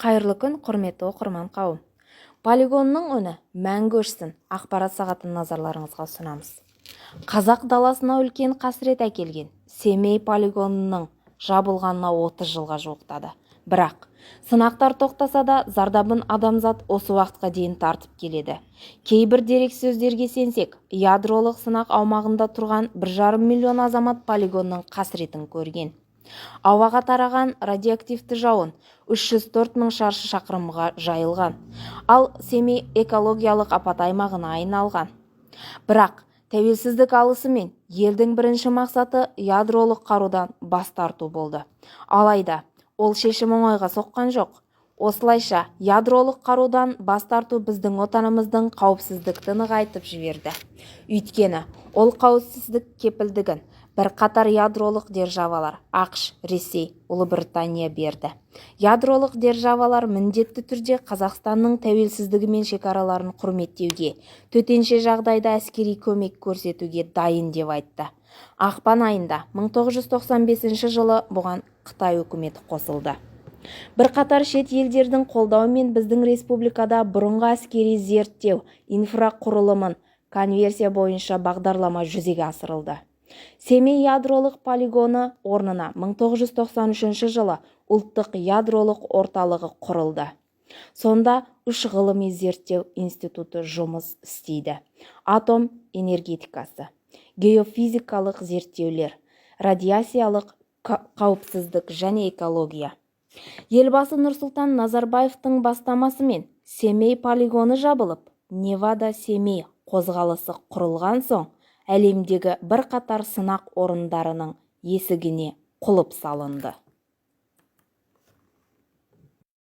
Қайырлы күн, құрметті оқырман қауым. Полигонның үні мәңгі өшсін. Ақпарат сағатын назарларыңызға ұсынамыз. Қазақ даласына үлкен қасірет әкелген Семей полигонының жабылғанына 30 жылға жуықтады. Бірақ сынақтар тоқтаса да, зардабын адамзат осы уақытқа дейін тартып келеді. Кейбір дерексөздерге сенсек, ядролық сынақ аумағында тұрған 1,5 миллион азамат полигонның қасіретін көрген. Ауаға тараған радиоактивті жауын 304 мың шаршы шақырымға жайылған, ал Семей экологиялық апат аймағына айналған. Бірақ тәуелсіздік алысымен елдің бірінші мақсаты ядролық қарудан бас тарту болды. Алайда ол шешім оңайға соққан жоқ. Осылайша ядролық қарудан бас тарту біздің отанымыздың қауіпсіздікті нығайтып жіберді. Өйткені ол қауіпсіздік кепілдігін бірқатар ядролық державалар ақш, Ресей, Ұлыбритания берді. Ядролық державалар міндетті түрде Қазақстанның тәуелсіздігі мен шекараларын құрметтеуге, төтенше жағдайда әскери көмек көрсетуге дайын деп айтты. Ақпан айында 1995 жылы бұған Қытай үкіметі қосылды. Бірқатар шет елдердің қолдауымен біздің республикада бұрынғы әскери зерттеу инфрақұрылымын конверсия бойынша бағдарлама жүзеге асырылды. Семей ядролық полигоны орнына 1993 жылы ұлттық ядролық орталығы құрылды. Сонда 3 ғылыми зерттеу институты жұмыс істейді. Атом энергетикасы, геофизикалық зерттеулер, радиациялық қауіпсіздік және экология. Елбасы Нұрсұлтан Назарбаевтың бастамасымен Семей полигоны жабылып, Невада-Семей қозғалысы құрылған соң, әлемдегі бірқатар сынақ орындарының есігіне құлып салынды.